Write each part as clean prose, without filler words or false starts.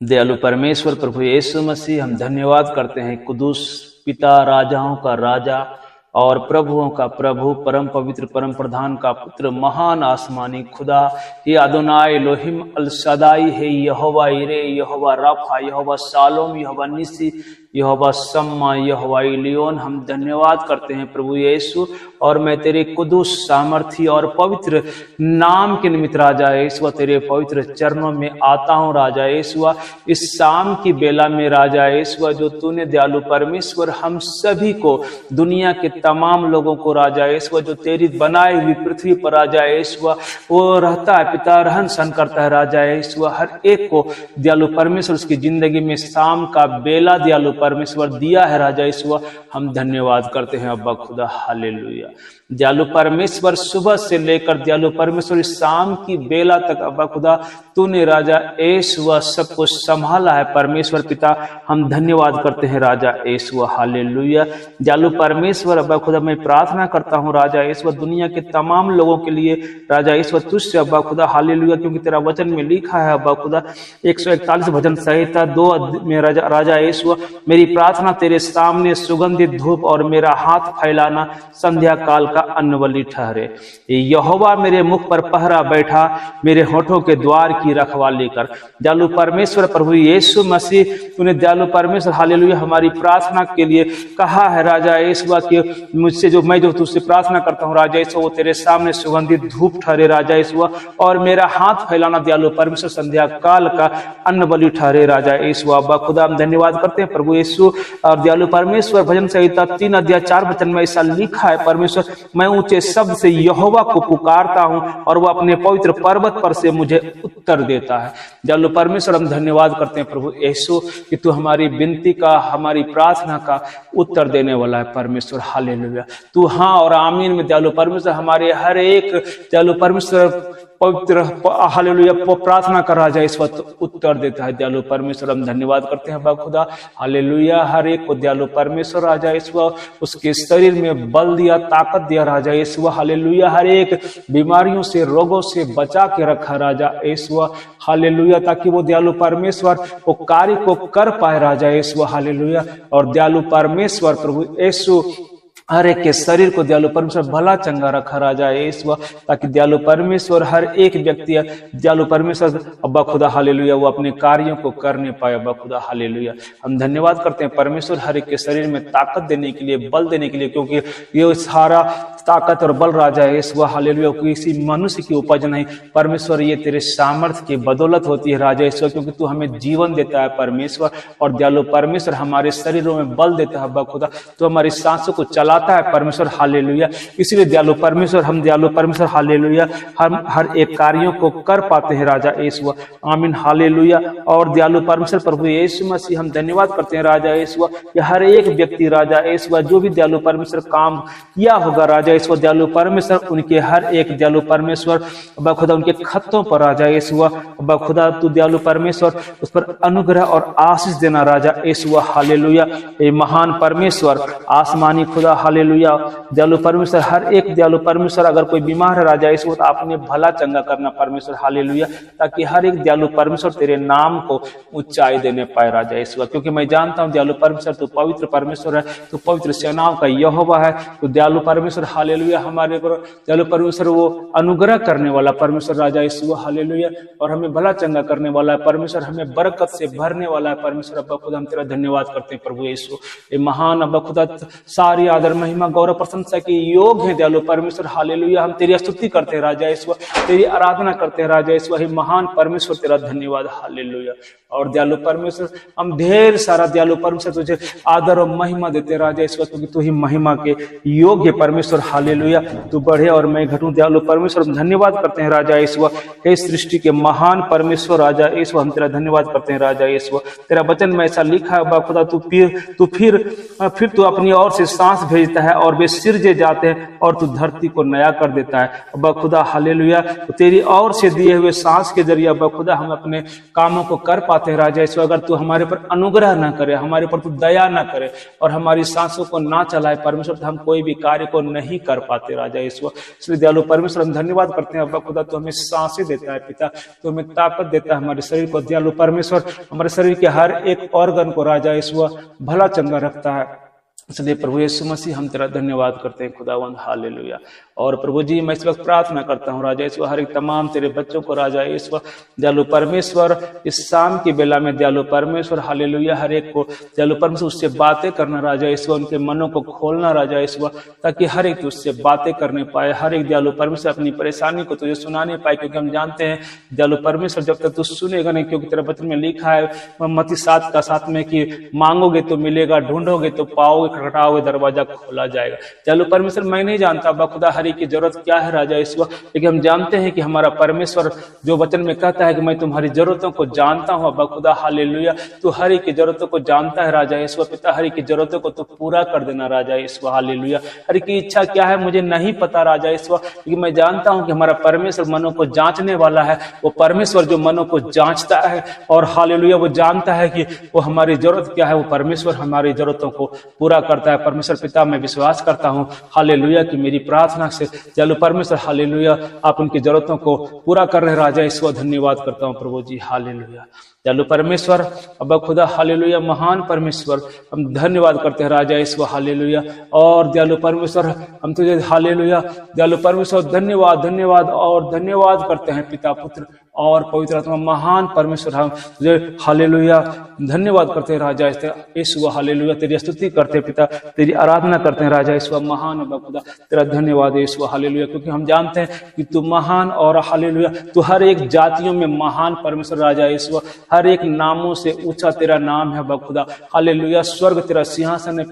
दयालु परमेश्वर प्रभु यीशु मसीह, हम धन्यवाद करते हैं कुदूस पिता, राजाओं का राजा और प्रभुओं का प्रभु, परम पवित्र परम प्रधान का पुत्र, महान आसमानी खुदा, ये अदोनाय एलोहिम अल शदाई है, यहोवा इरे, यहोवा राफा, यहोवा शालोम, यहोवा निसी, यहोवा सम्मा, यहोवा इलियोन। हम धन्यवाद करते हैं प्रभु यीशु, और मैं तेरे कुदूस सामर्थी और पवित्र नाम के निमित्त राजा यीशु तेरे पवित्र चरणों में आता हूँ राजा यीशु। इस शाम की बेला में राजा यीशु, जो तूने दयालु परमेश्वर हम सभी को, दुनिया के तमाम लोगों को राजा यीशु, जो तेरी बनाई हुई पृथ्वी पर राजा यीशु वो रहता है पिता, रहन सहन करता है राजा यीशु, हर एक को दयालु परमेश्वर उसकी जिंदगी में शाम का बेला दयालु परमेश्वर दिया है राजा यीशु। हम धन्यवाद करते हैं अब्बा खुदा, हालेलुया। दयालु परमेश्वर सुबह से लेकर दयालु परमेश्वर शाम की बेला तक अब्बा खुदा तूने राजा यीशु सब कुछ संभाला है परमेश्वर पिता। हम धन्यवाद करते हैं राजा यीशु, हालेलुया। दयालु परमेश्वर अब्बा खुदा, मैं प्रार्थना करता हूँ राजा यीशु दुनिया के तमाम लोगों के लिए राजा यीशु तुझसे अब्बा खुदा, हालेलुया, क्योंकि तेरा वचन में लिखा है अब्बा खुदा 141 भजन संहिता 2 में राजा यीशु, मेरी प्रार्थना तेरे सामने सुगंधित धूप और मेरा हाथ फैलाना संध्या काल का अन्नबलि ठहरे। यहोवा मेरे मुख पर पहरा बैठा, मेरे होठों के द्वार की रखवाली कर। दयालु परमेश्वर प्रभु यीशु मसीह, तूने दयालु परमेश्वर हालेलुया हमारी प्रार्थना के लिए कहा है राजा यीशु कि मुझसे जो तुझसे प्रार्थना करता हूँ राजा यीशु, वो तेरे सामने सुगंधित धूप ठहरे राजा यीशु, और मेरा हाथ फैलाना दयालु परमेश्वर संध्या काल का अन्नबलि ठहरे राजा यीशु। अब्बा खुदा, हम धन्यवाद करते हैं प्रभु यीशु। और दयालु परमेश्वर भजन संहिता 3 अध्याय 4 वचन में ऐसा लिखा है परमेश्वर, मैं ऊंचे शब्द से यहोवा को पुकारता हूं और वह अपने पवित्र पर्वत पर से मुझे उत्तर देता है। दयालु परमेश्वर, हम धन्यवाद करते हैं प्रभु यीशु कि तू हमारी विनती का, हमारी प्रार्थना का उत्तर देने वाला है परमेश्वर, हालेलुया। तू हाँ और आमीन में दयालु परमेश्वर हमारे हर एक दयालु परमेश्वर पवित्र हालेलुया प्रार्थना कर राजा इस वक्त उत्तर देता है दयालु परमेश्वर। हम धन्यवाद करते हैं अब्बा खुदा, हालेलुया। हर एक को दयालु परमेश्वर राजा यीशु उसके शरीर में बल दिया, ताकत दिया राजा यीशु, हालेलुया। हर एक बीमारियों से, रोगों से बचा के रखा राजा यीशु, हालेलुया, ताकि वो दयालु परमेश्वर वो कार्य को कर पाए राजा यीशु, हालेलुया। और दयालु परमेश्वर प्रभु यीशु हर एक के शरीर को दयालु परमेश्वर भला चंगा रखा राजा यीशु, ताकि दयालु परमेश्वर हर एक व्यक्ति दयालु परमेश्वर अब्बा खुदा, हालेलुया, वो अपने कार्यों को करने पाए अब्बा खुदा, हालेलुया। हम धन्यवाद करते हैं परमेश्वर हर एक के शरीर में ताकत देने के लिए, बल देने के लिए, क्योंकि ये सारा ताकत और बल राजा यीशु, हालेलुया, किसी मनुष्य की उपज नहीं परमेश्वर, ये तेरे सामर्थ्य की बदौलत होती है राजा यीशु, क्योंकि तू हमें जीवन देता है परमेश्वर। और दयालु परमेश्वर हमारे शरीरों में बल देता है अब्बा खुदा, तो हमारी सांसों को चलाता है परमेश्वर, हालेलुया। इसीलिए दयालु परमेश्वर, हम दयालु परमेश्वर, हालेलुया, हम हर एक कार्यों को कर पाते हैं राजा यीशु, आमीन, हालेलुया। और दयालु परमेश्वर प्रभु यीशु मसीह, हम धन्यवाद करते हैं राजा यीशु, हर एक व्यक्ति राजा यीशु जो भी दयालु परमेश्वर काम किया होगा राजा यीशु, दयालु परमेश्वर उनके हर एक दयालु परमेश्वर अब्बा खुदा उनके खतों पर राजा यीशु, अब्बा खुदा तू दयालु परमेश्वर उस पर अनुग्रह और आशीष देना राजा यीशु, हालेलुया। ये महान परमेश्वर आसमानी खुदा, हालेलुया, दयालु परमेश्वर हर एक दयालु परमेश्वर, अगर कोई बीमार है राजा यीशु तो आपने भला चंगा करना परमेश्वर, हालेलुया, ताकि हर एक दयालु परमेश्वर तेरे नाम को ऊंचाई देने पाए राजा यीशु, क्योंकि मैं जानता हूं दयालु परमेश्वर तू पवित्र परमेश्वर है, तू पवित्र सेनाओं का यहोवा है, तू दयालु परमेश्वर, हालेलुया, हमारे पर दयालु परमेश्वर वो अनुग्रह करने वाला परमेश्वर राजा यीशु, हालेलुया, और हमें भला चंगा करने वाला है परमेश्वर, हमें बरकत से भरने वाला है परमेश्वर। अब्बा खुदा, हम तेरा धन्यवाद करते हैं प्रभु यीशु। ये महान अब्बा खुदा सारी आदर महिमा गौरव प्रशंसा के योग है दयालु परमेश्वर, हालेलुया। हम तेरी स्तुति करते हैं राजा यीशु, तेरी आराधना करते हैं राजा यीशु, हे महान परमेश्वर, तेरा धन्यवाद, हालेलुया। और दयालु परमेश्वर, हम ढेर सारा दयालु परमेश्वर तुझे आदर और महिमा देते हैं राजा यीशु, क्योंकि तू ही महिमा के योग्य परमेश्वर, हालेलुया। तू बढ़े और मैं घटूं दयालु परमेश्वर, हम धन्यवाद करते हैं राजा यीशु, हे सृष्टि के महान परमेश्वर राजा यीशु, हम तेरा धन्यवाद करते हैं राजा यीशु। तेरा वचन में ऐसा लिखा है अब्बा खुदा, तू फिर तू अपनी ओर से सांस भेज दे देता है और वे सिरजे जाते हैं और तू धरती को नया कर देता है। अब्बा खुदा हालेलुया, तो तेरी और से दिए हुए सांस के जरिए अब्बा खुदा हम अपने कामों को कर पाते हैं राजा यीशु। अगर तू हमारे पर अनुग्रह ना करे, हमारे पर तू दया ना करे और हमारी सांसों को ना चलाए परमेश्वर, तो हम कोई भी कार्य को नहीं कर पाते राजा यीशु। इसलिए दयालु परमेश्वर हम धन्यवाद करते हैं अब्बा खुदा, तो हमें सांसें देता है पिता, तो हमें ताकत देता है हमारे शरीर को। दयालु परमेश्वर हमारे शरीर के हर एक ऑर्गन को राजा यीशु भला चंगा रखता है। इसलिए प्रभु यीशु मसीह हम तेरा धन्यवाद करते हैं खुदावंद, हालेलुया। और प्रभु जी मैं इस वक्त प्रार्थना करता हूँ राजा यीशु हर एक तमाम तेरे बच्चों को राजा यीशु दयालु परमेश्वर इस शाम की बेला में दयालु परमेश्वर हालेलुया हर एक को दयालु परमेश्वर उससे बातें करना राजा यीशु, उनके मनों को खोलना राजा यीशु, ताकि हर एक उससे बातें करने पाए, हर एक दयालु परमेश्वर अपनी परेशानी को तुझे सुनाने पाए। क्योंकि हम जानते हैं दयालु परमेश्वर जब तक तू सुनेगा नहीं, क्योंकि तेरे वचन में लिखा है मत्ती 7:7 में कि मांगोगे तो मिलेगा, ढूंढोगे तो पाओगे, खटखटाओगे दरवाजा खोला जाएगा। दयालु परमेश्वर मैं नहीं जानता बखुदा हर एक की जरूरत क्या है राजा यीशु, लेकिन हम जानते हैं कि हमारा परमेश्वर जो वचन में कहता है कि मैं तुम्हारी जरूरतों को जानता हूँ अब्बा खुदा हालेलुया, तू हर एक की जरूरतों को जानता है राजा यीशु पिता, हर एक की जरूरतों को तू पूरा कर देना राजा यीशु हालेलुया। हर एक की इच्छा क्या है मुझे नहीं पता राजा यीशु, लेकिन मैं जानता हूँ कि हमारा परमेश्वर मनों को जांचने वाला है। वो परमेश्वर जो मनों को जांचता है और हालेलुया वो जानता है कि वो हमारी जरूरत क्या है, वो परमेश्वर हमारी जरूरतों को पूरा करता है। परमेश्वर पिता मैं विश्वास करता हूँ हालेलुया कि मेरी प्रार्थना से चलो परमेश्वर हालेलुया आप उनकी जरूरतों को पूरा कर रहे राजा ईश्वर, धन्यवाद करता हूँ प्रभु जी हालेलुया। दयालु परमेश्वर अब्बा खुदा हालेलुया महान परमेश्वर हम धन्यवाद करते हैं राजा ईश्वर हालेलुया। और दयालु परमेश्वर हम तुझे हालेलुया दयालु परमेश्वर धन्यवाद धन्यवाद और धन्यवाद करते हैं पिता पुत्र और पवित्र आत्मा महान परमेश्वर हम तुझे हालेलुया धन्यवाद करते हैं राजा ईश्वर हालेलुया। तेरी स्तुति करते हैं पिता, तेरी आराधना करते हैं राजा ईश्वर महान अब्बा खुदा तेरा धन्यवाद ईश्वर हालेलुया, क्योंकि हम जानते हैं कि तू महान और हालेलुया तू हर एक जातियों में महान परमेश्वर राजा ईश्वर, हर एक नामों से ऊंचा तेरा नाम है खुदा हालेलुया। स्वर्ग तेरा सिंहासन है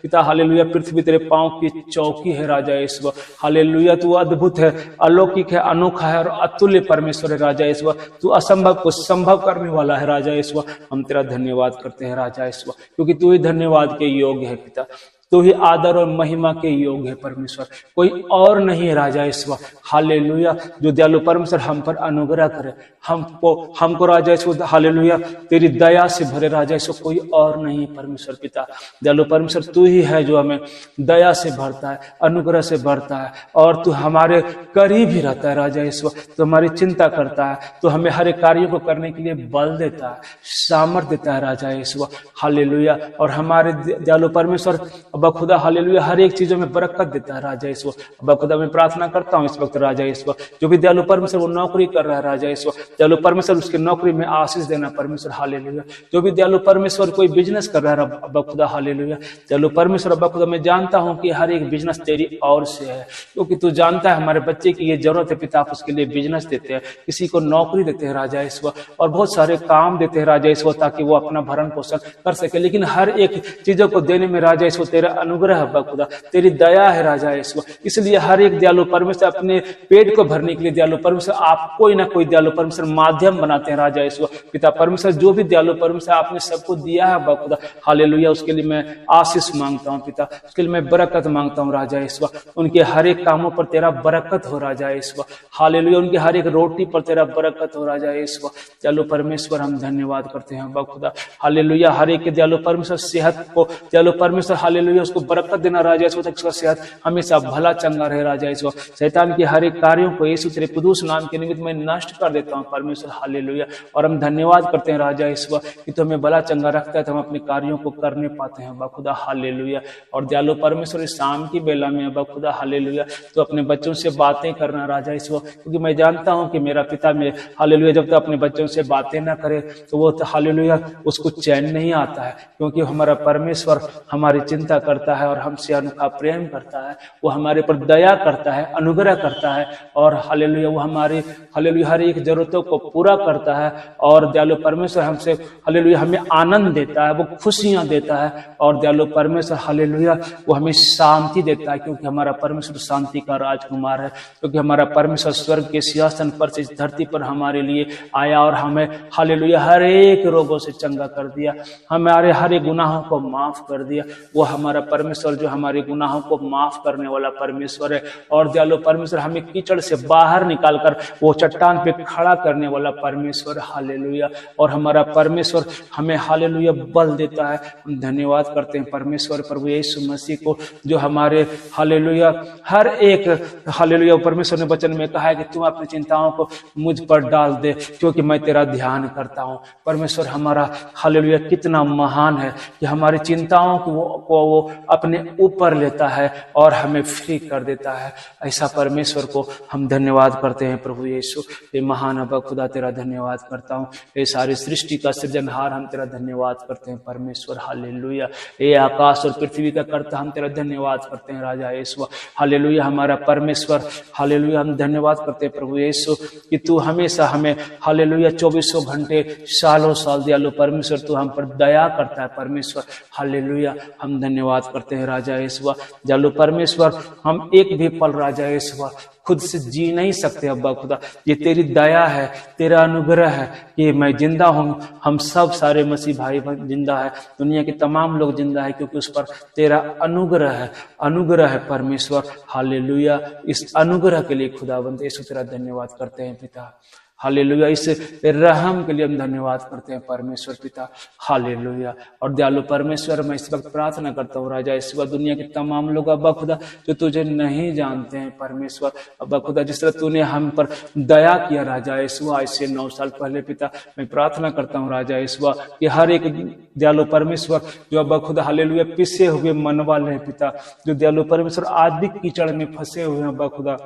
पिता हालेलुया, पृथ्वी तेरे पांव की चौकी है राजा ईश्वर हालेलुया। तू अद्भुत है, अलौकिक है, अनोखा है और अतुल्य परमेश्वर है राजा ईश्वर। तू असंभव को संभव करने वाला है राजा ईश्वर, हम तेरा धन्यवाद करते हैं राजा ईश्वर, क्योंकि तू ही धन्यवाद के योग्य है पिता, तो ही आदर और महिमा के योग है परमेश्वर, कोई और नहीं है राजा ईश्वर हालेलुया। जो दयालु परमेश्वर हम पर अनुग्रह करे, हमको राजा ईश्वर हालेलुया तेरी दया से भरे राजा ईश्वर, कोई और नहीं है परमेश्वर पिता। दयालु परमेश्वर तू ही है जो हमें दया से भरता है, अनुग्रह से भरता है और तू हमारे करीब ही रहता है राजा ईश्वर। तो हमारी चिंता करता है, तो हमें हर एक कार्यों को करने के लिए बल देता है, सामर्थ देता है राजा ईश्वर हालेलुया। और हमारे दयालु परमेश्वर अब्बा खुदा हालेलुया हर एक चीजों में बरकत देता है राजा ईश्वर। अब्बा खुदा मैं प्रार्थना करता हूँ इस वक्त राजा ईश्वर, जो भी दयालु परमेश्वर वो नौकरी कर रहा है राजा ईश्वर, दयालु परमेश्वर उसकी नौकरी में आशीष देना परमेश्वर हालेलुया। जो भी दयालु परमेश्वर कोई बिजनेस कर रहा है अब्बा खुदा हालेलुया, दयालु परमेश्वर अब्बा खुदा मैं जानता हूँ कि हर एक बिजनेस तेरी ओर से है, क्योंकि तू जानता है हमारे बच्चे की ये जरूरत है पिता, आप उसके लिए बिजनेस देते हैं, किसी को नौकरी देते हैं राजा ईश्वर और बहुत सारे काम देते हैं राजा ईश्वर ताकि वो अपना भरण पोषण कर सके। लेकिन हर एक चीजों को देने में राजा ईश्वर तेरा अनुग्रह है खुदा, तेरी दया है राजा ईश्वर। इसलिए हर एक दयालु परमेश्वर अपने पेट को भरने के लिए दयालु परमेश्वर आप कोई ना कोई दयालु परमेश्वर माध्यम बनाते हैं राजा ईश्वर पिता परमेश्वर। जो भी दयालु परमेश्वर आपने सबको दिया है खुदा हालेलुया, उसके लिए मैं आशीष मांगता हूँ पिता, उसके लिए मैं बरकत मांगता हूँ राजा ईश्वर। उनके हर एक कामों पर तेरा बरकत हो राजा ईश्वर हालेलुया, उनकी हर एक रोटी पर तेरा बरकत हो राजा ईश्वर। दयालु परमेश्वर हम धन्यवाद करते हैं खुदा हालेलुया। हर एक के दयालु परमेश्वर सेहत को दयालु परमेश्वर हालेलुया उसको बरकत देना राजा ईश्वर, उसका सेहत हमेशा भला चंगा रहे राजा ईश्वर। शैतान के हर एक कार्यों को यीशु तेरे कुदूस नाम के निमित्त मैं नष्ट कर देता हूँ परमेश्वर हालेलुया। और हम धन्यवाद करते हैं राजा ईश्वर कि तू हमें भला चंगा रखता है, तो हम अपने कार्यों को करने पाते हैं खुदा हालेलुया। और दयालु परमेश्वर इस शाम की बेला में खुदा हालेलुया तो अपने बच्चों से बातें करना राजा ईश्वर, क्योंकि मैं जानता हूँ कि मेरा पिता में हालेलुया जब तक अपने बच्चों से बातें ना करे तो वो हालेलुया उसको चैन नहीं आता है, क्योंकि हमारा परमेश्वर हमारी चिंता करता है और हमसे अनोखा प्रेम करता है, वो हमारे पर दया करता है, अनुग्रह करता है और हालेलुया वो हमारी हालेलुया हर एक जरूरतों को पूरा करता है। और दयालु परमेश्वर हमसे हालेलुया हमें आनंद देता है, वो खुशियां देता है और दयालु परमेश्वर हालेलुया वो हमें शांति देता है, क्योंकि हमारा परमेश्वर शांति का राजकुमार है, क्योंकि हमारा परमेश्वर स्वर्ग के सिंहासन पर से इस धरती पर हमारे लिए आया और हमें हालेलुया हर एक रोगों से चंगा कर दिया, हमारे हर एक गुनाहों को माफ कर दिया। वो हमारा हमारा परमेश्वर जो हमारे गुनाहों को माफ करने वाला परमेश्वर है। और दयालु परमेश्वर हमें कीचड़ से बाहर निकालकर वो चट्टान पे खड़ा करने वाला परमेश्वर, हालेलुया। और हमारा परमेश्वर हमें हालेलुया बल देता है। हम धन्यवाद करते हैं परमेश्वर प्रभु यीशु मसीह को, जो हमारे हालेलुया हर एक हालेलुया, परमेश्वर ने वचन में कहा है कि तू अपनी चिंताओं को मुझ पर डाल दे क्योंकि मैं तेरा ध्यान करता हूं। परमेश्वर हमारा हालेलुया कितना महान है कि हमारी चिंताओं को वो अपने ऊपर लेता है और हमें फ्री कर देता है। ऐसा परमेश्वर को हम धन्यवाद करते हैं प्रभु यीशु। ये महान अब्बा खुदा तेरा धन्यवाद करता हूँ। ये सारी सृष्टि का सृजनहार हम तेरा धन्यवाद करते हैं परमेश्वर, हालेलुया। ये आकाश और पृथ्वी का कर्ता हम तेरा धन्यवाद करते हैं राजा यीशु, हालेलुया। हमारा परमेश्वर हालेलुया हम धन्यवाद करते हैं प्रभु यीशु कि तू हमेशा हमें हालेलुया 24 घंटे सालों साल दयालु परमेश्वर तू हम पर दया करता है परमेश्वर, हालेलुया। हम धन्यवाद करते हैं राजा यीशु दयालु परमेश्वर। हम एक भी पल राजा यीशु खुद से जी नहीं सकते अब्बा खुदा, ये तेरी दया है, तेरा अनुग्रह है कि मैं जिंदा हूँ। हम सब सारे मसीह भाई जिंदा है, दुनिया के तमाम लोग जिंदा है क्योंकि उस पर तेरा अनुग्रह है, अनुग्रह है परमेश्वर, हालेलुया। इस अनुग्रह के लिए खुदावंद यीशु तेरा धन्यवाद करते हैं पिता, हालेलुया। इस रहम के लिए हम धन्यवाद करते हैं परमेश्वर पिता, हालेलुया। और दयालु परमेश्वर मैं इस वक्त प्रार्थना करता हूँ राजा इस वक्त दुनिया के तमाम लोग अब्बा खुदा जो तुझे नहीं जानते हैं परमेश्वर, अब्बा खुदा जिस तरह तूने हम पर दया किया राजा यीशुआ इससे 9 साल पहले पिता, मैं प्रार्थना करता हूँ राजा यीशुआ कि हर एक दयालु परमेश्वर जो अब्बा खुदा हालेलुया पिसे हुए मन वाले हैं पिता, जो दयालु परमेश्वर आज भी कीचड़ में फंसे हुए हैं अब्बा खुदा,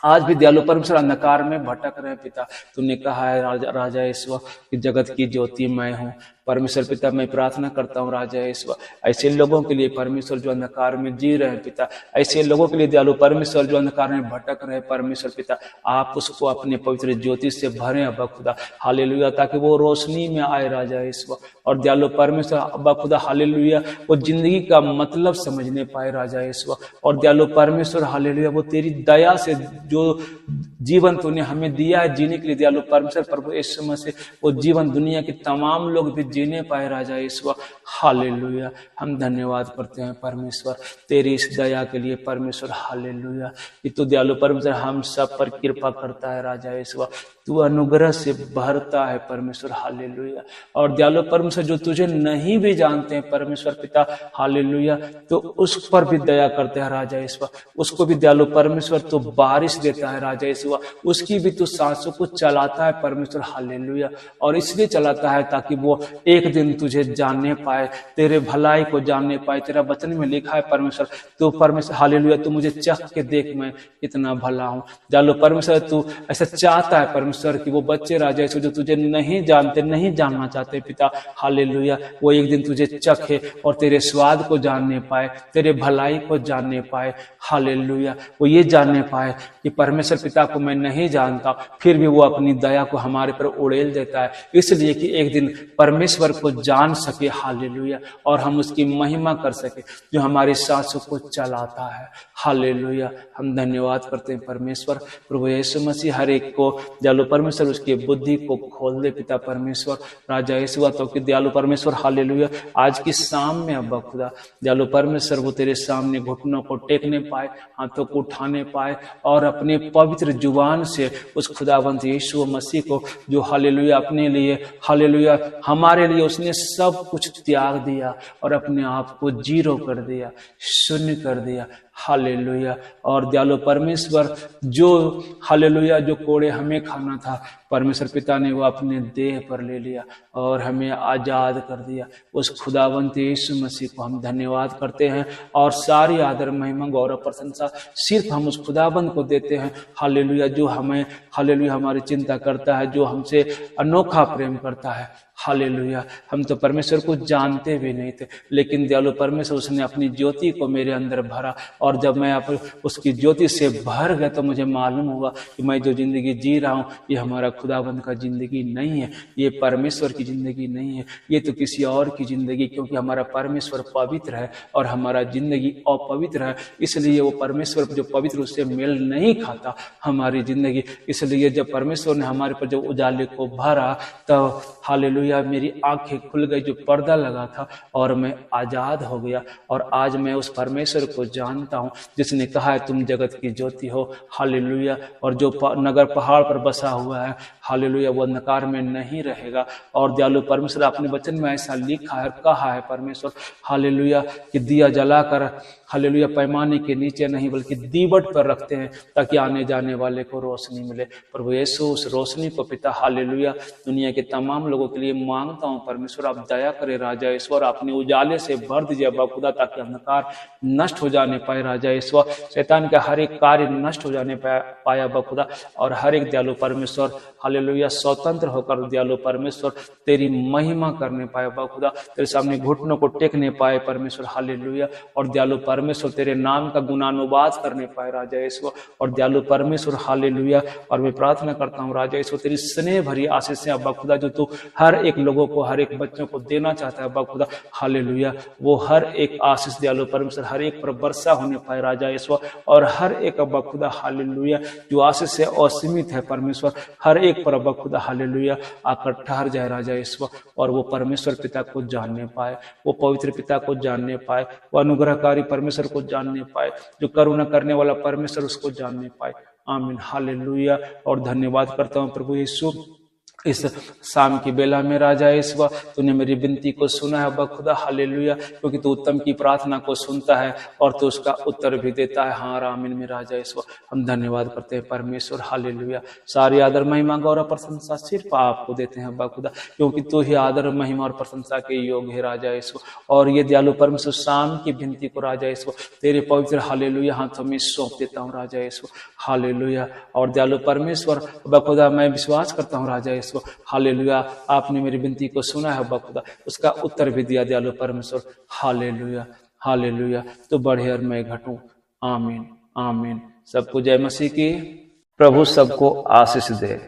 आज भी दयालु परमेश्वर अंधकार में भटक रहे पिता। तूने कहा है राजा यीशु कि जगत की ज्योति मैं हूँ परमेश्वर पिता। मैं प्रार्थना करता हूँ राजा यीशु ऐसे लोगों के लिए परमेश्वर जो अंधकार में जी रहे हैं पिता, ऐसे लोगों के लिए दयालु परमेश्वर जो अंधकार में भटक रहे परमेश्वर पिता, आप उसको अपने पवित्र ज्योति से भरें अब्बा खुदा, हालेलुया, ताकि वो रोशनी में आए राजा यीशु। और दयालु परमेश्वर अब्बा खुदा हालेलुया वो जिंदगी का मतलब समझने पाए राजा यीशु। और दयालु परमेश्वर हालेलुया वो तेरी दया से जो जीवन तूने हमें दिया है जीने के लिए दयालु परमेश्वर प्रभु यीशु मसीह, वो जीवन दुनिया के तमाम लोग भी जीने पाए राजा यीशु, हालेलुया। हम धन्यवाद करते हैं परमेश्वर तेरी इस दया के लिए परमेश्वर, हालेलुया, कि तू दयालु परमेश्वर हम सब पर कृपा करता है राजा यीशु, तू अनुग्रह से भरता है परमेश्वर, हालेलुया। और दयालु परमेश्वर जो तुझे नहीं भी जानते हैं परमेश्वर पिता, हालेलुया, तो उस पर भी दया करते हैं राजा यीशु, उसको भी दयालु परमेश्वर तो बारिश देता है राजा यीशु, उसकी भी तू सांसों को चलाता है परमेश्वर, हालेलुया। और इसलिए चलाता है ताकि वो एक दिन तुझे जानने पाए, तेरे भलाई को जानने पाए। तेरा वचन में लिखा है परमेश्वर, तू परमेश्वर हालेलुया तू मुझे चख के देख मैं कितना भला हूँ। दयालु परमेश्वर तू ऐसा चाहता है परमेश्वर कि वो बच्चे राजा यीशु जो तुझे नहीं जानते, नहीं जानना चाहते पिता, हालेलुया, वो एक दिन तुझे चखे और तेरे स्वाद को जानने पाए, तेरे भलाई को जानने पाए, हालेलुया। वो ये जानने पाए कि परमेश्वर पिता को मैं नहीं जानता, फिर भी वो अपनी दया को हमारे पर उड़ेल देता है, इसलिए कि एक दिन परमेश्वर को जान सके, हालेलुया, और हम उसकी महिमा कर सके जो हमारी सांसों को चलाता है, हालेलुया। हम धन्यवाद करते हैं परमेश्वर प्रभु यीशु मसीह, हर एक को दयालु परमेश्वर उसकी बुद्धि को खोल दे पिता परमेश्वर, राजा यीशु तो कि दयालु परमेश्वर हालेलुया आज की शाम में अब्बा खुदा दयालु परमेश्वर वो तेरे सामने घुटनों को टेकने पाए, हाथों को उठाने पाए और अपने पवित्र जुबान से उस खुदावंत यीशु मसीह को जो हालेलुया अपने लिए हालेलुया हमारे लिए उसने सब कुछ त्याग दिया और अपने आप को जीरो कर दिया, शून्य कर दिया, हालेलुया। और दयालु परमेश्वर जो हालेलुया जो कोड़े हमें खाना था परमेश्वर पिता ने वो अपने देह पर ले लिया और हमें आजाद कर दिया। उस खुदावंत यीशु मसीह को हम धन्यवाद करते हैं और सारी आदर महिमा गौरव प्रशंसा सिर्फ हम उस खुदावंत को देते हैं, हालेलुया, जो हमें हालेलुया हमारी चिंता करता है, जो हमसे अनोखा प्रेम करता है, हालेलुया। हम तो परमेश्वर को जानते भी नहीं थे, लेकिन दयालु परमेश्वर उसने अपनी ज्योति को मेरे अंदर भरा और जब मैं उसकी ज्योति से भर गया तो मुझे मालूम हुआ कि मैं जो जिंदगी जी रहा हूँ ये हमारा खुदाबंद का जिंदगी नहीं है, ये परमेश्वर की जिंदगी नहीं है, ये तो किसी और की जिंदगी, क्योंकि हमारा परमेश्वर पवित्र है और हमारा जिंदगी अपवित्र है, इसलिए वो परमेश्वर जो पवित्र उससे मेल नहीं खाता हमारी जिंदगी। इसलिए जब परमेश्वर ने हमारे पर जो उजाले को भरा तो हालेलुया हालेलुया, मेरी आंखें खुल गई, जो पर्दा लगा था, और मैं आजाद हो गया। और आज मैं उस परमेश्वर को जानता हूँ जिसने कहा है तुम जगत की ज्योति हो। हालेलुया। और जो नगर पहाड़ पर बसा हुआ है, हालेलुया, वो अंधकार में नहीं रहेगा। और दयालु परमेश्वर, अपने वचन में ऐसा लिखा है, कहा है परमेश्वर, हालेलुया, कि दिया जलाकर, हालेलुया, पैमाने के नीचे नहीं बल्कि दीवट पर रखते हैं, ताकि आने जाने वाले को रोशनी मिले। प्रभु यीशु, उस रोशनी को पिता, हालेलुया, दुनिया के तमाम लोगों के लिए मांगता हूँ परमेश्वर, आप दया करें राजा ईश्वर, अपने उजाले से भर दीजिए अब्बा खुदा, ताकि अंधकार नष्ट हो जाने पाए राजा ईश्वर, शैतान का हर एक कार्य नष्ट हो जाने पाए अब्बा खुदा, और हर एक दयालु परमेश्वर, हालेलुया, स्वतंत्र होकर दयालु परमेश्वर तेरी महिमा करने पाए अब्बा खुदा, तेरे सामने घुटनों को टेकने पाए परमेश्वर, हालेलुया, और दयालु परमेश्वर तेरे नाम का गुणानुवाद करने पाए राजा ईश्वर, और दयालु परमेश्वर, हालेलुया। और मैं प्रार्थना करता हूँ राजा ईश्वर, तेरी स्नेह भरी आशीष अब्बा खुदा, जो तू हर एक लोगों को, हर एक बच्चों को देना चाहता है अब्बा खुदा, हालेलुया, वो हर एक आशीष दयालु परमेश्वर हर एक पर वर्षा होने पाए राजा ईश्वर, और हर एक अब्बा खुदा, हालेलुया, जो आशीष से असीमित है परमेश्वर, हर एक पर अब्बा खुदा, हालेलुया, आकर ठहर जाए राजा ईश्वर, और वो परमेश्वर पिता को जानने पाए, वो पवित्र पिता को जानने पाए, वो अनुग्रहकारी परमेश्वर को जानने पाए, जो करुणा करने वाला परमेश्वर उसको जानने पाए। आमीन, हालेलुया। और धन्यवाद करता हूँ प्रभु यीशु, इस शाम की बेला में राजा ईश्वर, तूने मेरी विनती को सुना है अब्बा खुदा, हालेलुया, क्योंकि तू उत्तम की प्रार्थना को सुनता है और तू उसका उत्तर भी देता है। हाँ आमीन में राजा ईश्वर, हम धन्यवाद करते हैं परमेश्वर, हालेलुया। सारी आदर महिमा गौरव प्रशंसा सिर्फ आपको देते हैं अब्बा खुदा, क्योंकि तू ही आदर महिमा और प्रशंसा के योग्य है राजा ईश्वर। और ये दयालु परमेश्वर, शाम की विनती को राजा ईश्वर तेरे पवित्र, हालेलुया, हाथों में सौंप देता हूँ राजा ईश्वर, हालेलुया। और दयालु परमेश्वर अब्बा खुदा, मैं विश्वास करता हूँ राजा ईश्वर, हालेलुया, आपने मेरी विनती को सुना है अब्बा खुदा, उसका उत्तर भी दिया दयालु परमेश्वर, हालेलुया, हालेलुया। तो बढ़े और मैं घटूं। आमीन, आमीन। सबको जय मसीह की। प्रभु सबको आशीष दे।